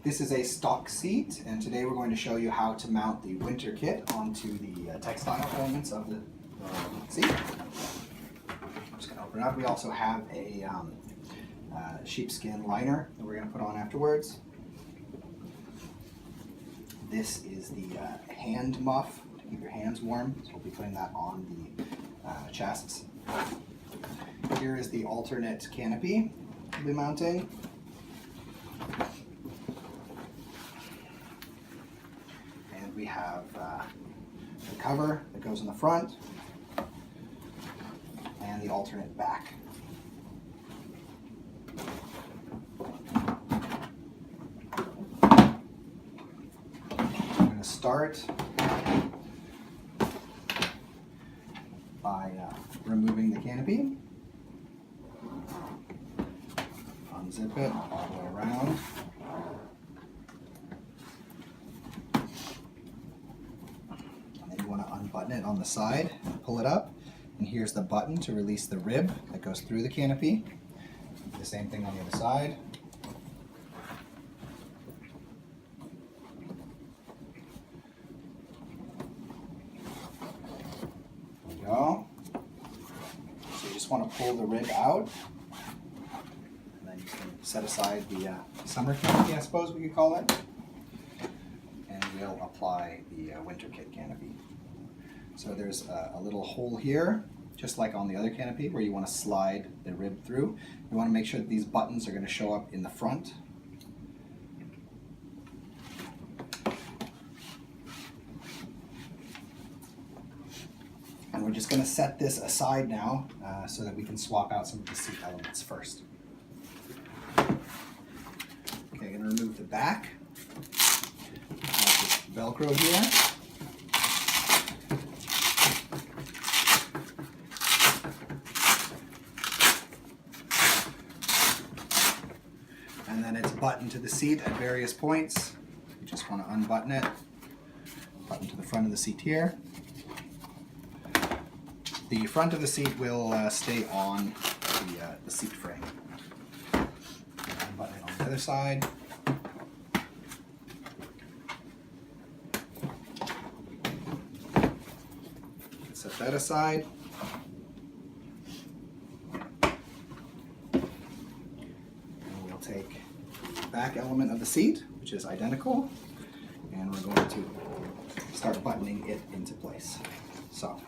This is a stock seat, and today we're going to show you how to mount the winter kit onto the textile elements of the seat. I'm just going to open it up. We also have a sheepskin liner that we're going to put on afterwards. This is the hand muff to keep your hands warm, so we'll be putting that on the chests. Here is the alternate canopy we'll be mounting. And we have the cover that goes in the front and the alternate back. I'm going to start by removing the canopy. Unzip it all the way around. And then you want to unbutton it on the side and pull it up. And here's the button to release the rib that goes through the canopy. The same thing on the other side. There we go. So you just want to pull the rib out. Set aside the summer canopy, I suppose we could call it, and we'll apply the winter kit canopy. So there's a little hole here, just like on the other canopy, where you want to slide the rib through. You want to make sure that these buttons are going to show up in the front. And we're just going to set this aside now so that we can swap out some of the seat elements first. Okay, I'm going to remove the back. Velcro here. And then it's buttoned to the seat at various points. You just want to unbutton it. Button to the front of the seat here. The front of the seat will stay on the seat frame. Unbutton it on the other side. Set that aside. And we'll take the back element of the seat, which is identical, and we're going to start buttoning it into place. So,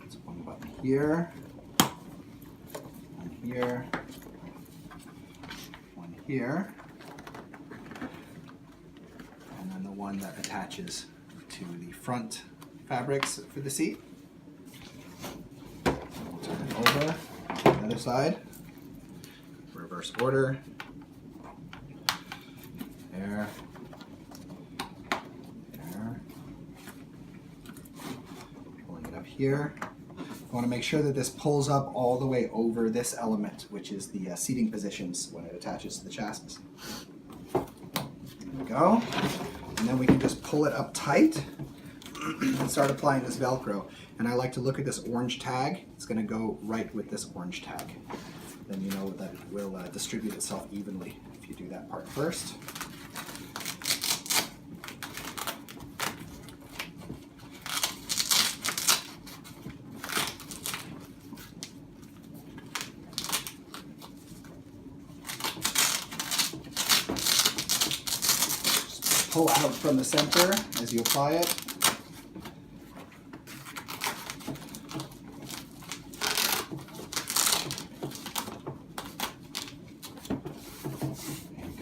it's one button here, one here, one here, and then the one that attaches to the front fabrics for the seat. We'll turn it over to the other side. Reverse order. There. There. Pulling it up here. You want to make sure that this pulls up all the way over this element, which is the seating positions when it attaches to the chassis. There we go. And then we can just pull it up tight and start applying this Velcro. And I like to look at this orange tag. It's going to go right with this orange tag. Then you know that it will distribute itself evenly if you do that part first. Just pull out from the center as you apply it.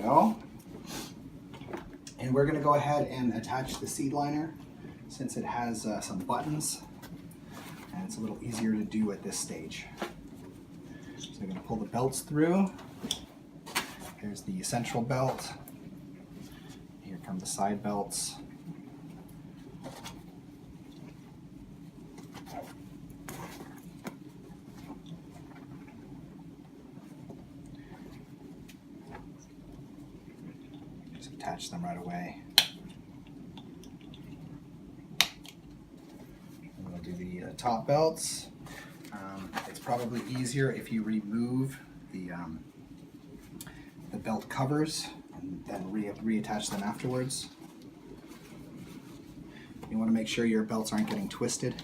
Go. And we're going to go ahead and attach the seat liner since it has some buttons and it's a little easier to do at this stage. So I'm going to pull the belts through. Here's the central belt. Here come the side belts. Attach them right away. And we'll do the top belts. It's probably easier if you remove the belt covers and then reattach them afterwards. You want to make sure your belts aren't getting twisted.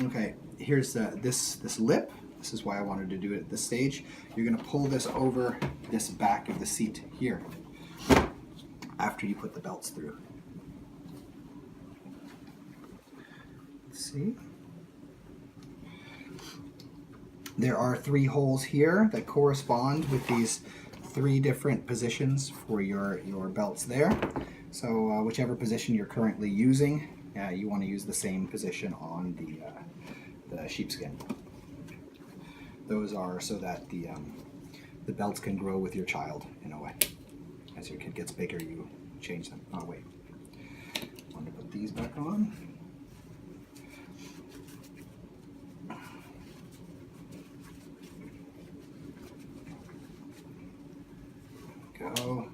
Okay, here's this lip. This is why I wanted to do it at this stage. You're going to pull this over this back of the seat here after you put the belts through. Let's see. There are 3 holes here that correspond with these 3 different positions for your belts there. So whichever position you're currently using, you want to use the same position on the sheepskin. Those are so that the belts can grow with your child in a way. As your kid gets bigger, you change them. Oh wait, I want to put these back on. Go.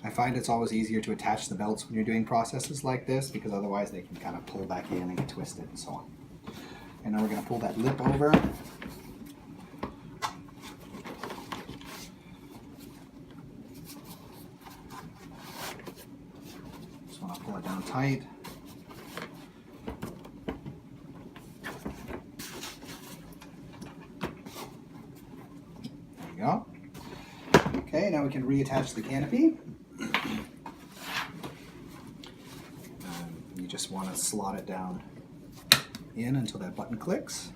I find it's always easier to attach the belts when you're doing processes like this, because otherwise they can kind of pull back in and get twisted and so on. And now we're going to pull that lip over. Just want to pull it down tight. There we go. Okay, now we can reattach the canopy. You just want to slot it down in until that button clicks.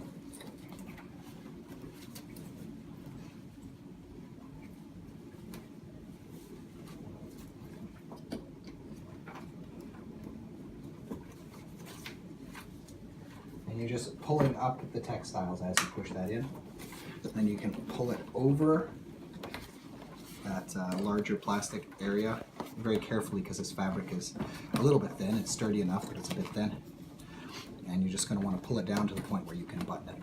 And you're just pulling up the textiles as you push that in. Then you can pull it over that larger plastic area very carefully, because this fabric is a little bit thin. It's sturdy enough, but it's a bit thin. And you're just going to want to pull it down to the point where you can button it.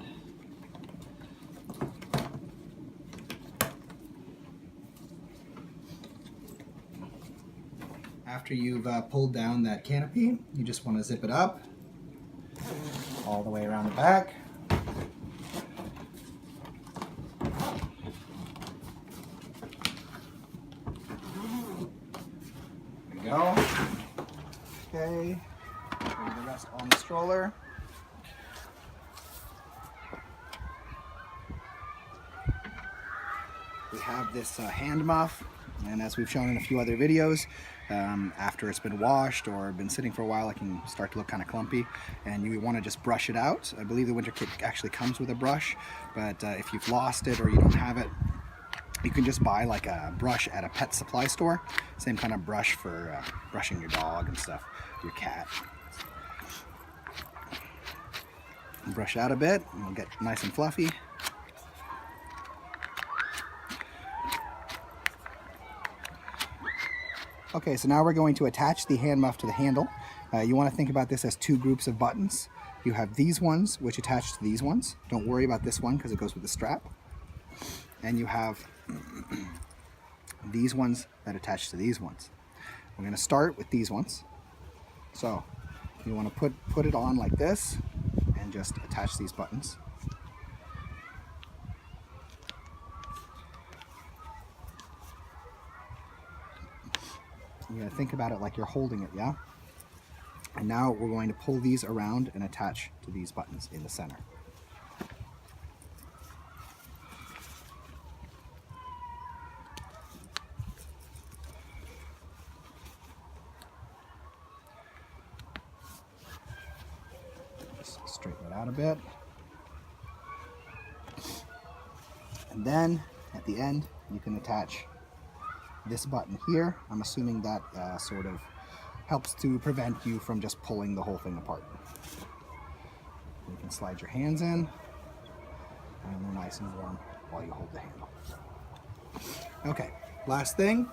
After you've pulled down that canopy, you just want to zip it up all the way around the back. Go. Okay, put the rest on the stroller. We have this hand muff, and as we've shown in a few other videos, after it's been washed or been sitting for a while, it can start to look kind of clumpy, and you want to just brush it out. I believe the winter kit actually comes with a brush, but if you've lost it or you don't have it, you can just buy like a brush at a pet supply store. Same kind of brush for brushing your dog and stuff, your cat. Brush it out a bit, and it'll get nice and fluffy. Okay, so now we're going to attach the hand muff to the handle. You want to think about this as 2 groups of buttons. You have these ones, which attach to these ones. Don't worry about this one because it goes with the strap. And you have these ones that attach to these ones. We're going to start with these ones. So you want to put it on like this and just attach these buttons. You got to think about it like you're holding it, yeah? And now we're going to pull these around and attach to these buttons in the center. Straighten it out a bit. And then at the end you can attach this button here. I'm assuming that sort of helps to prevent you from just pulling the whole thing apart. You can slide your hands in and they're nice and warm while you hold the handle. Okay, last thing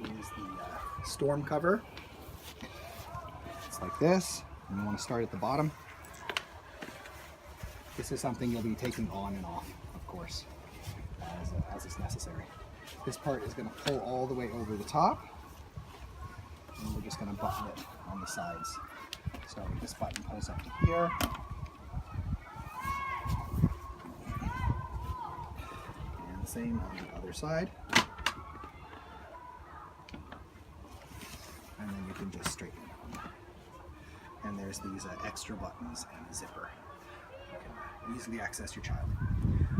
is the storm cover. It's like this. And you want to start at the bottom. This is something you'll be taking on and off, of course, as is necessary. This part is going to pull all the way over the top. and we're just going to button it on the sides. So this button pulls up to here. And the same on the other side. And then you can just straighten it on. And there's these extra buttons and a zipper. You can easily access your child.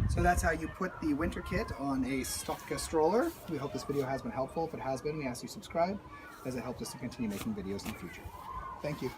So that's how you put the winter kit on a Stokke stroller. We hope this video has been helpful. If it has been, we ask you to subscribe, as it helps us to continue making videos in the future. Thank you.